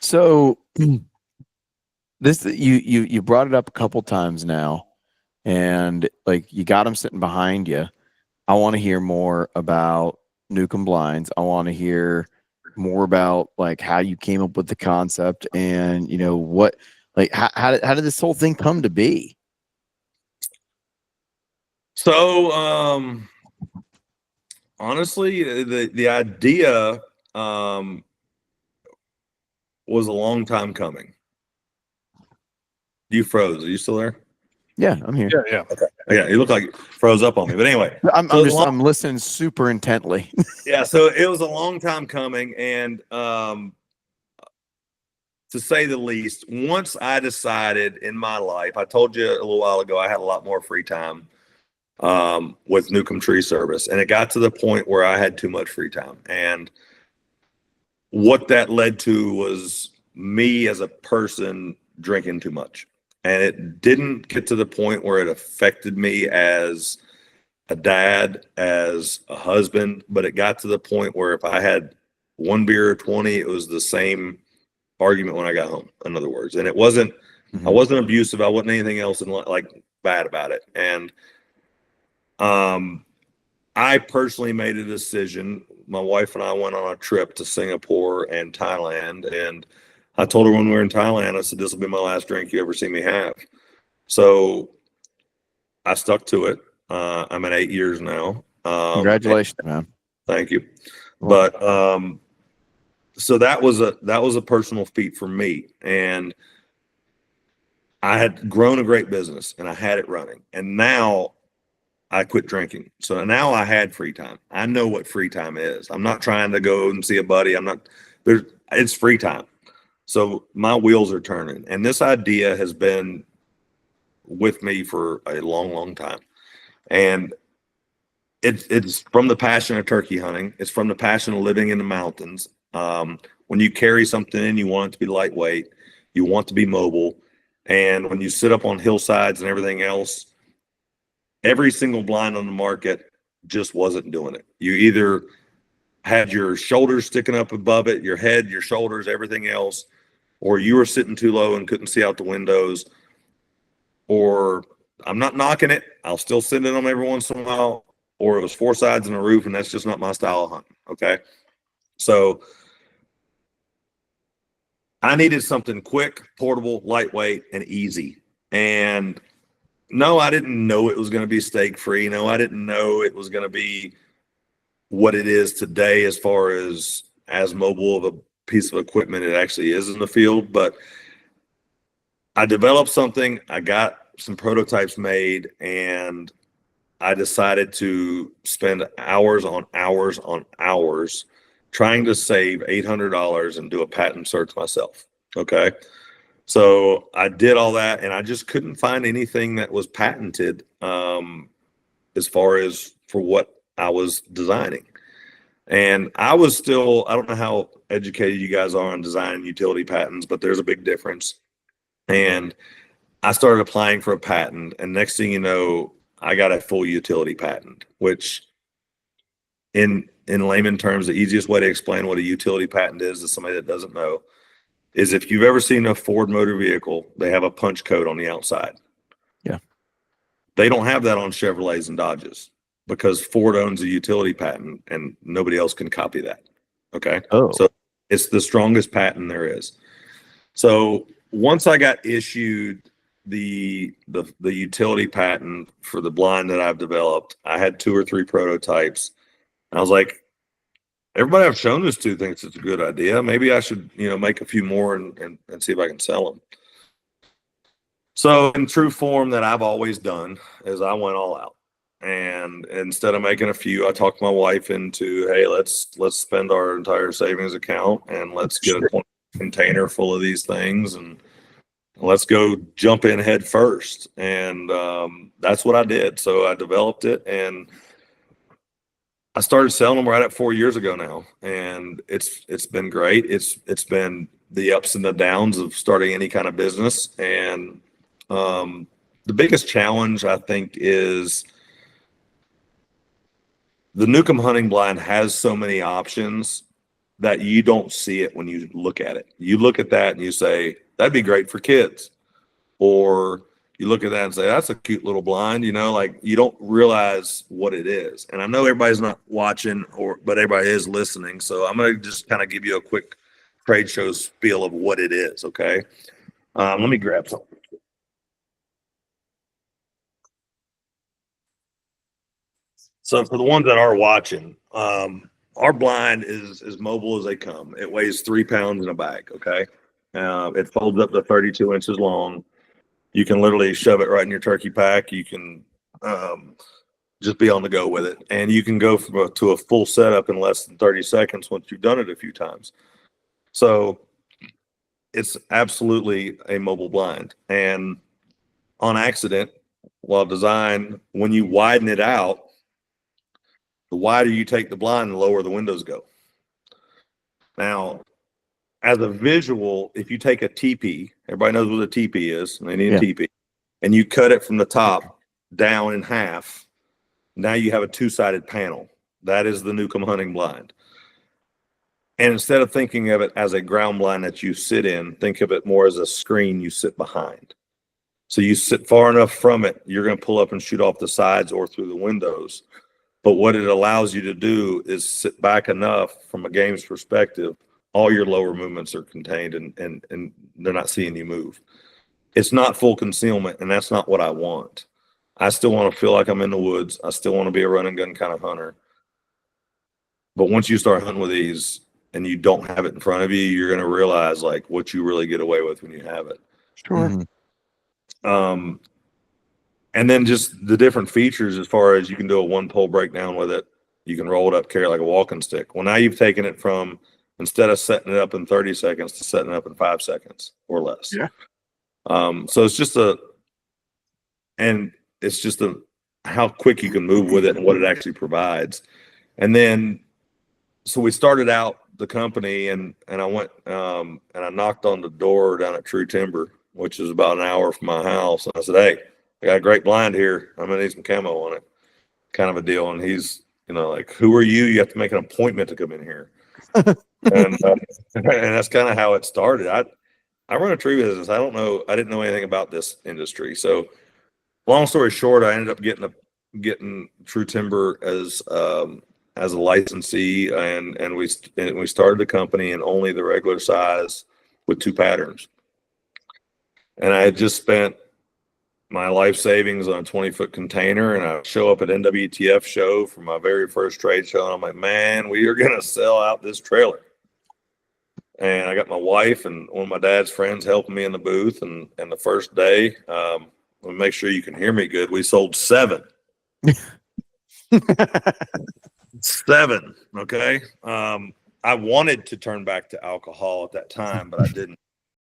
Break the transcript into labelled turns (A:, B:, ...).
A: So this you brought it up a couple times now, and like you got them sitting behind you. I want to hear more about Nukem blinds. I want to hear more about like how you came up with the concept and what like how did this whole thing come to be?
B: So, honestly, the idea was a long time coming. You froze. Are you still there?
A: Yeah, I'm here.
C: Yeah.
B: Okay. Yeah, you look like you froze up on me. But anyway,
A: I'm listening super intently.
B: yeah. So it was a long time coming, and to say the least, once I decided in my life, I told you a little while ago, I had a lot more free time with Nukem Tree Service, and it got to the point where I had too much free time, and what that led to was me as a person drinking too much. And it didn't get to the point where it affected me as a dad, as a husband, but it got to the point where if I had one beer or 20, it was the same argument when I got home, in other words. And it wasn't, I wasn't abusive. I wasn't anything else like bad about it. And I personally made a decision. My wife and I went on a trip to Singapore and Thailand, and I told her when we were in Thailand, I said, this will be my last drink you ever see me have. So I stuck to it. I'm at 8 years now.
A: Congratulations, man.
B: Thank you. But so that was a personal feat for me. And I had grown a great business and I had it running. And now I quit drinking. So now I had free time. I know what free time is. I'm not trying to go and see a buddy. It's free time. So my wheels are turning. And this idea has been with me for a long, long time. And it's from the passion of turkey hunting. It's from the passion of living in the mountains. When you carry something in, you want it to be lightweight. You want to be mobile. And when you sit up on hillsides and everything else, every single blind on the market just wasn't doing it. You either had your shoulders sticking up above it, your head, your shoulders, everything else, or you were sitting too low and couldn't see out the windows, or I'm not knocking it, I'll still sit in them every once in a while, or it was four sides and a roof, and that's just not my style of hunting, okay? So I needed something quick, portable, lightweight, and easy. And no, I didn't know it was going to be stake free. No, I didn't know it was going to be what it is today as far as mobile of a piece of equipment it actually is in the field. But I developed something, I got some prototypes made, and I decided to spend hours on hours on hours trying to save $800 and do a patent search myself. Okay. So I did all that, and I just couldn't find anything that was patented as far as for what I was designing. And I was still, I don't know how educated you guys are on design and utility patents, but there's a big difference. And I started applying for a patent, and next thing you know, I got a full utility patent, which in layman terms, the easiest way to explain what a utility patent is to somebody that doesn't know is if you've ever seen a Ford motor vehicle, they have a punch code on the outside.
A: Yeah.
B: They don't have that on Chevrolets and Dodges because Ford owns a utility patent and nobody else can copy that. Okay.
A: Oh.
B: So it's the strongest patent there is. So once I got issued the utility patent for the blind that I've developed, I had 2 or 3 prototypes. I was like, everybody I've shown this to thinks it's a good idea. Maybe I should, make a few more and see if I can sell them. So in true form that I've always done is I went all out. And instead of making a few, I talked my wife into, hey, let's spend our entire savings account and let's get a container full of these things and let's go jump in head first. And that's what I did. So I developed it and I started selling them right at 4 years ago now, and it's been great. It's been the ups and the downs of starting any kind of business, and the biggest challenge I think is the Nukem hunting blind has so many options that you don't see it when you look at it. You look at that and you say, that'd be great for kids. Or you look at that and say, that's a cute little blind, like you don't realize what it is. And I know everybody's not watching, but everybody is listening. So I'm going to just kind of give you a quick trade show spiel of what it is. Okay. Let me grab something. So for the ones that are watching, our blind is as mobile as they come. It weighs 3 pounds in a bag. Okay. It folds up to 32 inches long. You can literally shove it right in your turkey pack. You can just be on the go with it. And you can go to a full setup in less than 30 seconds once you've done it a few times. So it's absolutely a mobile blind. And on accident, while design, when you widen it out, the wider you take the blind, the lower the windows go. Now, as a visual, if you take a teepee, everybody knows what a teepee is, and they need a teepee, and you cut it from the top down in half, now you have a two-sided panel. That is the Nukem hunting blind. And instead of thinking of it as a ground blind that you sit in, think of it more as a screen you sit behind. So you sit far enough from it, you're going to pull up and shoot off the sides or through the windows. But what it allows you to do is sit back enough from a game's perspective, all your lower movements are contained and they're not seeing you move. It's not full concealment, and that's not what I want. I still want to feel like I'm in the woods. I still want to be a run and gun kind of hunter. But once you start hunting with these and you don't have it in front of you, you're going to realize like what you really get away with when you have it.
A: Sure.
B: Mm-hmm. And then just the different features as far as you can do a one pole breakdown with it. You can roll it up, carry like a walking stick. Well, now you've taken it from, instead of setting it up in 30 seconds to setting it up in 5 seconds or less.
A: Yeah.
B: So it's just how quick you can move with it and what it actually provides. And then, so we started out the company and I went, and I knocked on the door down at True Timber, which is about an hour from my house. And I said, hey, I got a great blind here. I'm going to need some camo on it, kind of a deal. And he's, like, who are you? You have to make an appointment to come in here. and that's kind of how it started. I run a tree business. I didn't know anything about this industry. So long story short, I ended up getting True Timber as a licensee, and we started the company in only the regular size with 2 patterns. And I had just spent my life savings on a 20-foot container, and I show up at NWTF show for my very first trade show, and I'm like, man, we are going to sell out this trailer. And I got my wife and one of my dad's friends helping me in the booth, and the first day, let me make sure you can hear me good, we sold 7. 7, okay? I wanted to turn back to alcohol at that time, but I didn't.